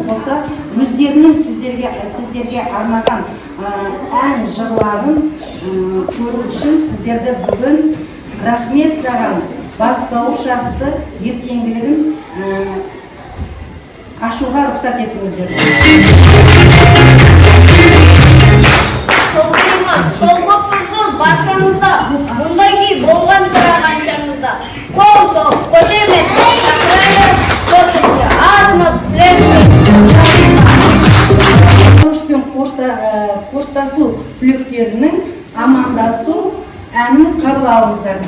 қоса өздерінің сіздерге арнаған ән жырларын көру үшін сіздерді бүгін рахмет саған бастауыш атты ертеңгілігін ашуға рұқсат етіңіздер. Солғып тұрсыз баршаңызда, мұндай күй болған сұра қаншаңызда. Қол соқ, қошемет, шақырайы, қосыншы, азынып, тілесіп. Қоштың қоштасу түлектерінің амандасу әнін қабыл алыңыздар.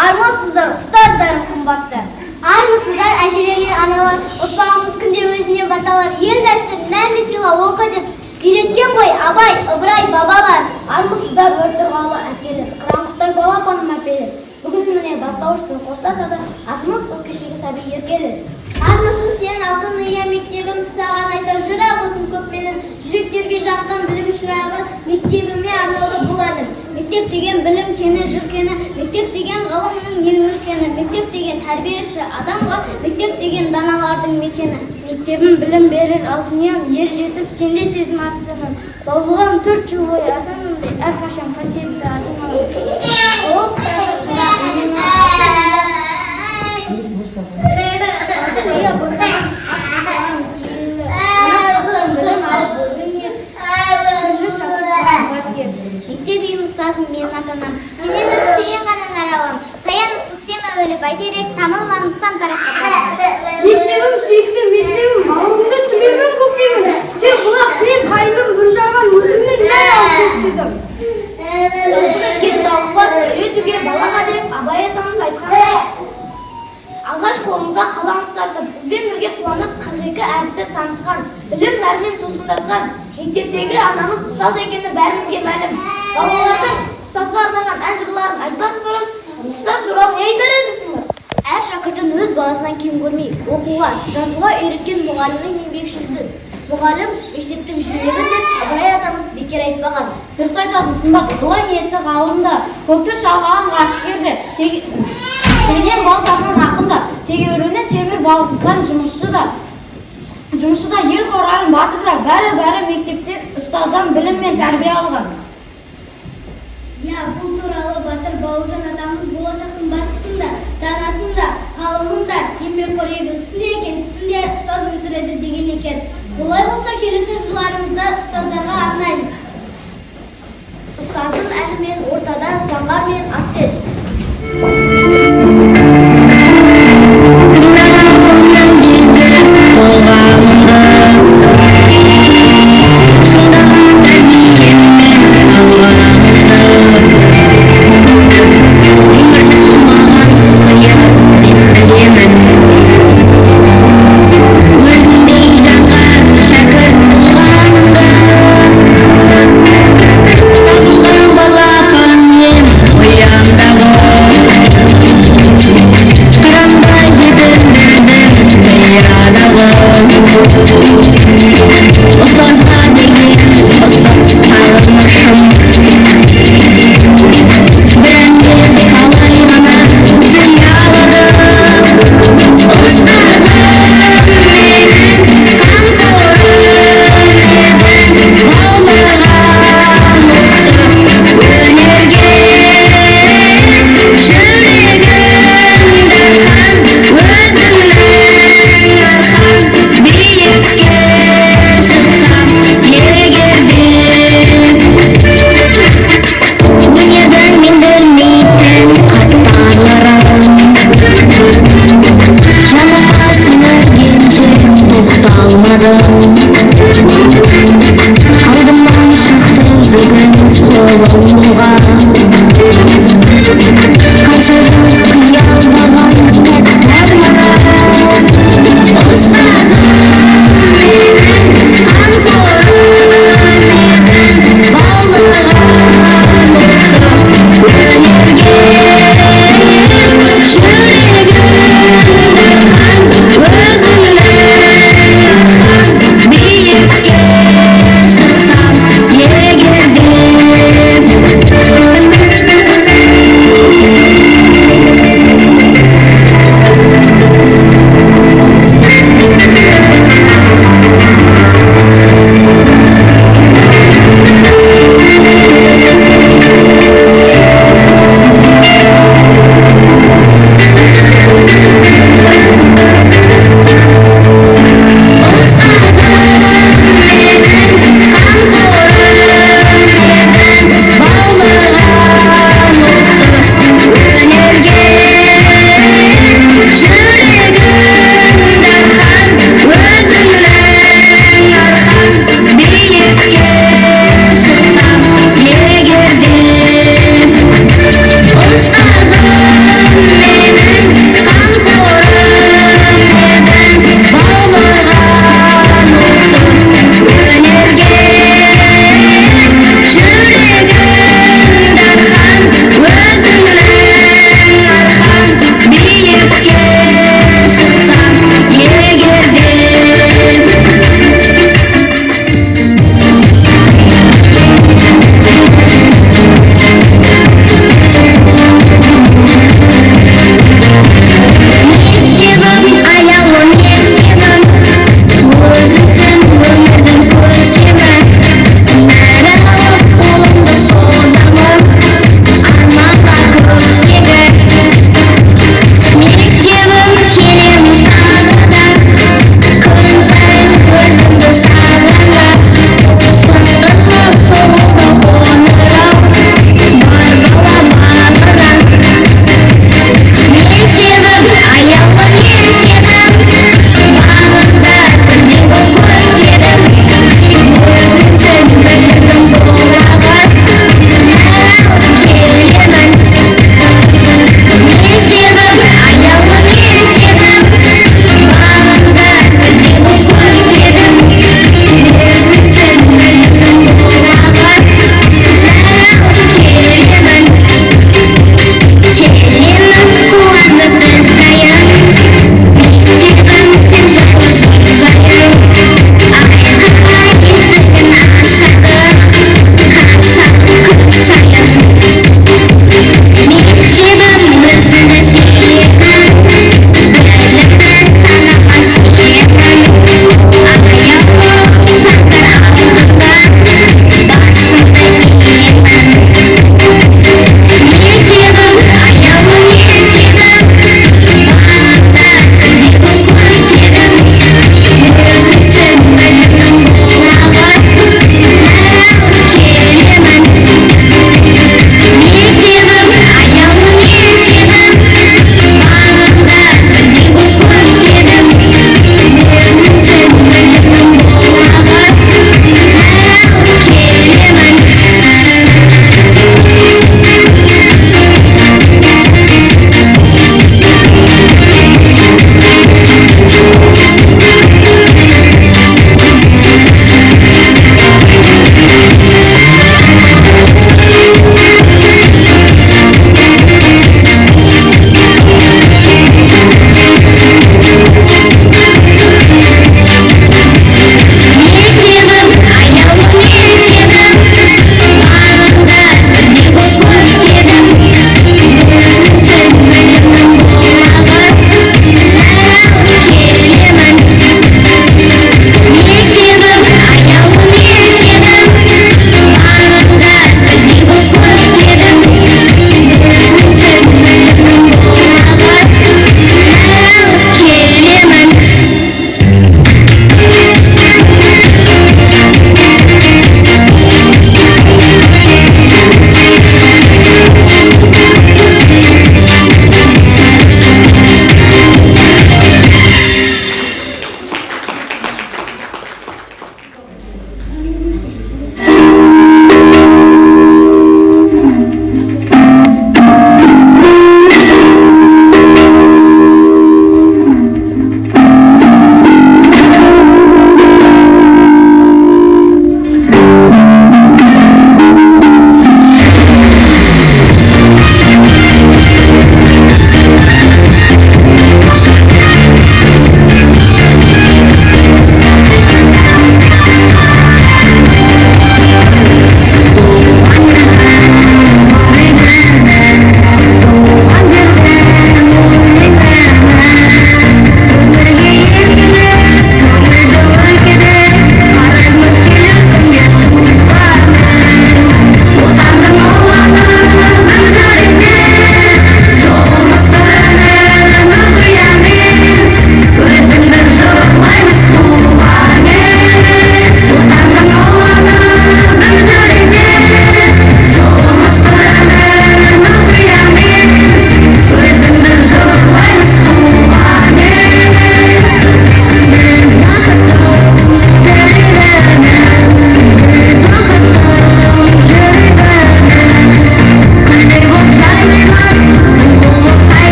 Армысыздар, ұстаздарым қымбатты. Армысыздар, әжелер мен аналар, ұрпағымыз күнде өзіне баталар. Ел дәстүр, мәңгі сыйла оқы деп үйреткен ғой абай, ыбырай бабалар. Армысыздар, өр тұрғалы әкелер, қыраңғыстай балапаным әпелер. Бүгін міне бастауышпен қоштасады, азмыт өкешегі сәби еркелер. Армысың сен алтын ұя мектебім, саған айтар жүр алғысым көппенің. Жүректерге жаққан білім шырағы, мектебіме арналды бұл әнім. Мектеп деген білім кені, жыр кені, мектеп деген ғылымның ең үлкені, мектеп деген тәрбиеші адамға, мектеп деген даналардың мекені. Мектебім білім берер алтынем, ер жетіп сенде сезім аттымын. Баулығам 4 жыл бойы адамымдай, әрқашан қасиетті адымым. Мектеп үйім ұстазым менің ата-анам, сенен өстеген ғана наралам, саян ыстық сен әуелі бәйтерек, тамырларым сан тараққа тарам. Мектебім сүйікті мектебім, ауылымды түлемін көкемін, сен құлақ мен қайымым бір жағын өзімнен мән алып көктедім. Өткен жалықпас үйретуге балаға деп абай атамыз айтқан. Алғаш қолымызға қалам ұстатып, бізбен бірге қуанып, 42 әріпті танытқан, білім нәрмен сусындатқан мектептегі анамыз ұстаз екені бәрімізге мәлім. Балалардың ұстазға арналған ән жырларын айтпас бұрын, ұстаз туралы не айтар едіңсің? Әр шәкірттің өз баласынан кем көрмей, оқуға, жазуға үйреткен мұғалімнің еңбекшісіз. Мұғалім мектептің жүрегі деп Ыбырай атамыз бекер айтпаған. Дұрыс айтасың, Сымбат. Ғылым иесі ғалым да, көкті шалғаған ғашықер де, тілінен бал тапқан ақын да, тегеуіріне темір балқытқан жұмысшы да, ел қорғаған батыр да, бәрі мектепте ұстаздан білім мен тәрбие алған. Бұл туралы батыр Бауыржан атамыз болашақтың басшысында, данасында, ғалымында, еңбекқор егіншісінде екіншісінде ұстаз өсіреді деген екен. Олай болса келесі жылдарымызда ұстаздарға арнаймыз. Ұстаздың әнімен ортада заңғар мен асет.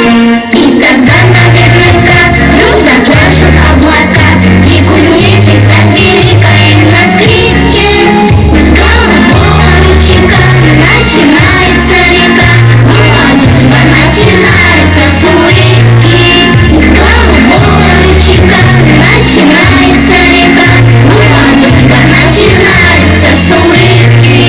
И тогда наверняка вдруг запляшут облака, и кузнечик запиликает на скрипке. С голубого ручейка начинается река, ну а дружба начинается с улыбки. С голубого ручейка начинается река, ну а дружба начинается с улыбки.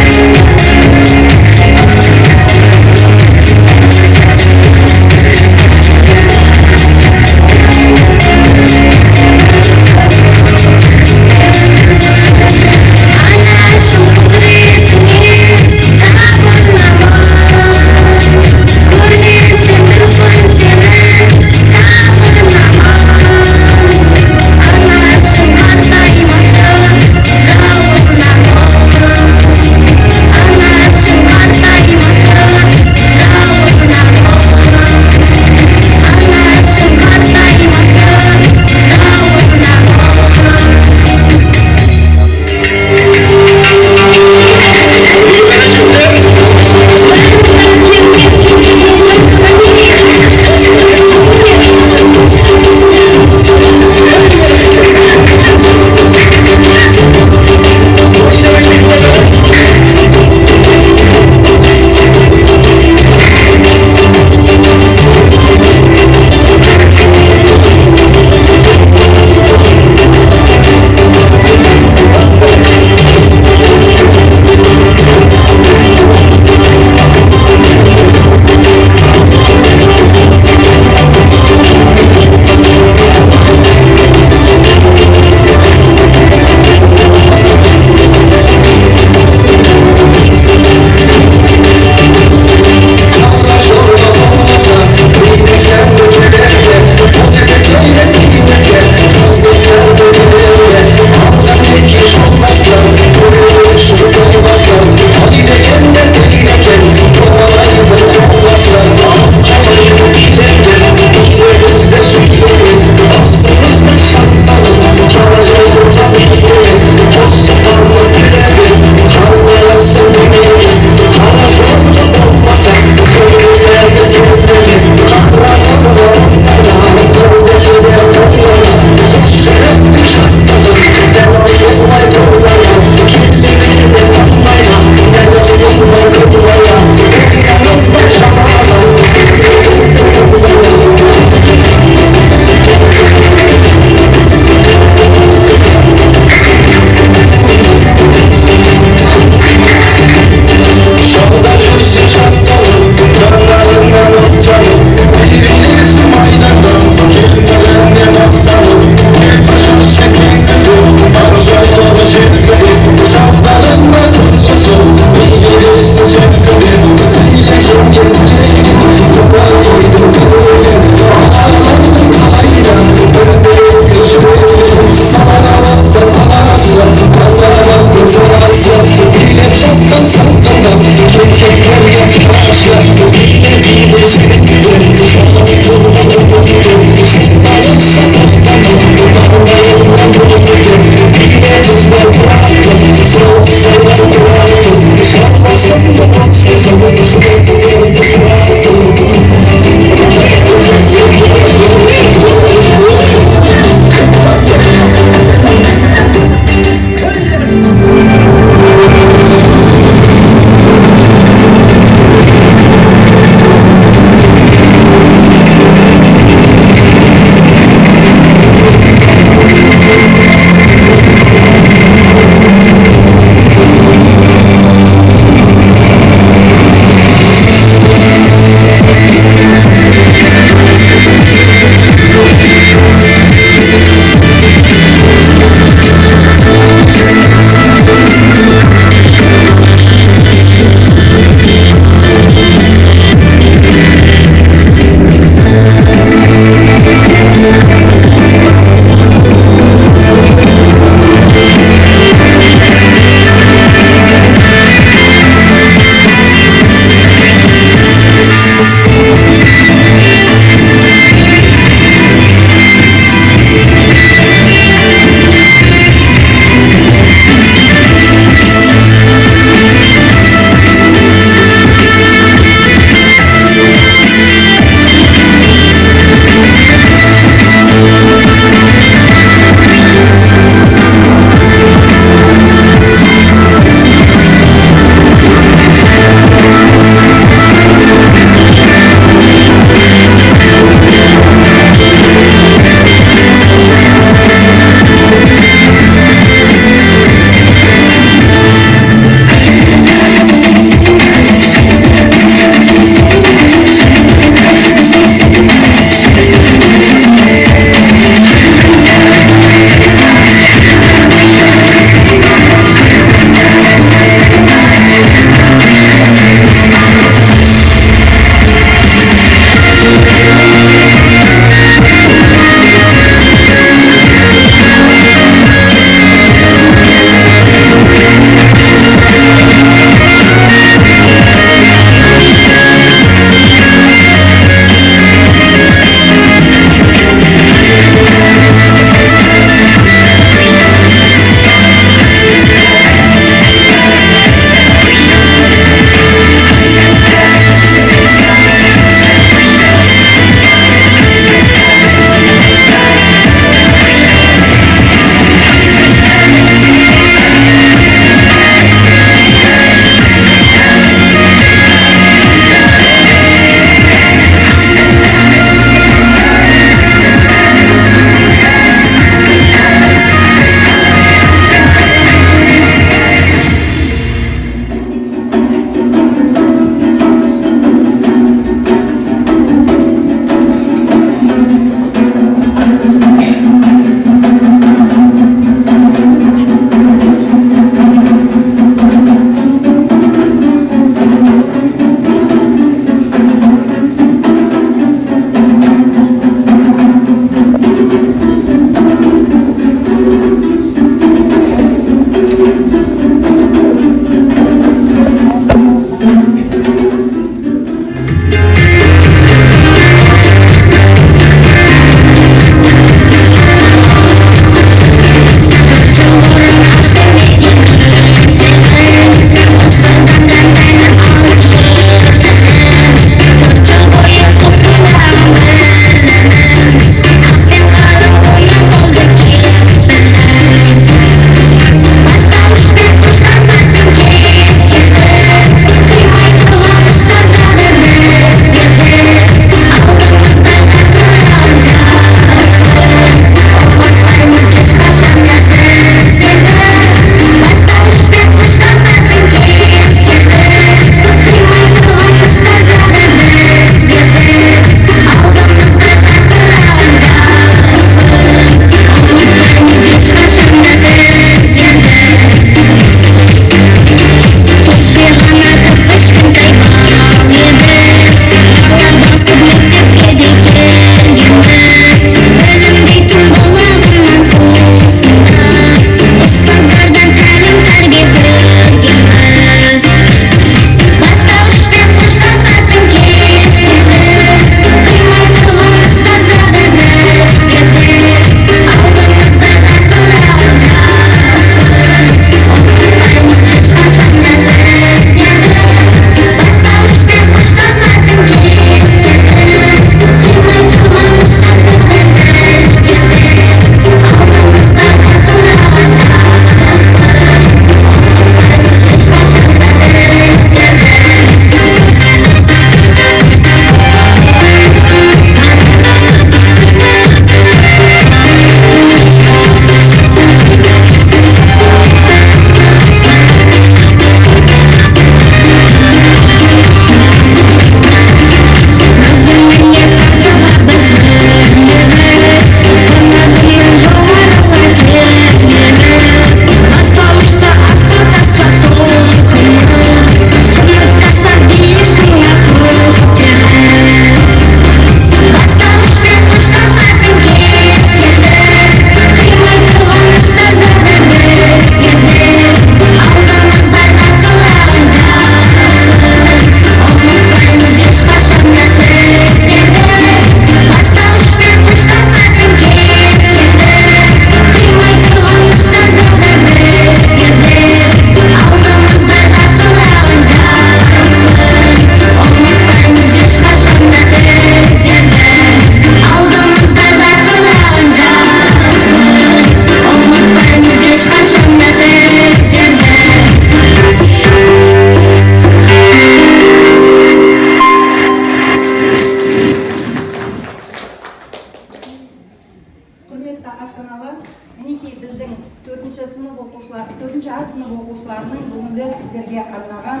сіздерге арнаған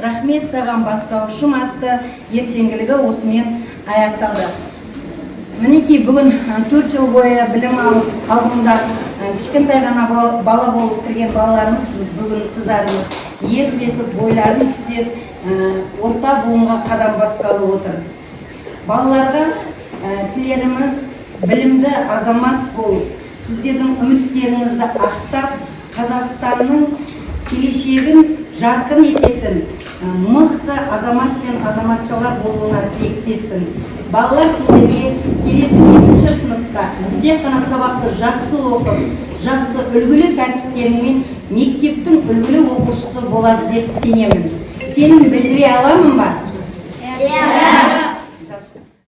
рахмет саған бастаушым атты ертеңгілігі осымен аяқталды. Мінекей бүгін 4 жыл бойы білім алдында кішкентай ғана бала болып кірген балаларымыз, бүгін қыздарымыз ер жетіп бойларын түсеп, орта буынға қадам басқалы отыр. Балаларға тілеріміз білімді азамат болып, сіздердің үміттеріңізді ақтап, Қазақстанның келешегін жарқын ететін мықты азамат пен азаматшалар болуына тілектеспін. Балалар, сендерге келесі 5-ші сыныпта тек қана сабақты жақсы оқып, жақсы үлгілі тәртіптеріңмен мектептің үлгілі оқушысы болады деп сенемін. Сенім білдіре аламын ба? Иә. Жақсы.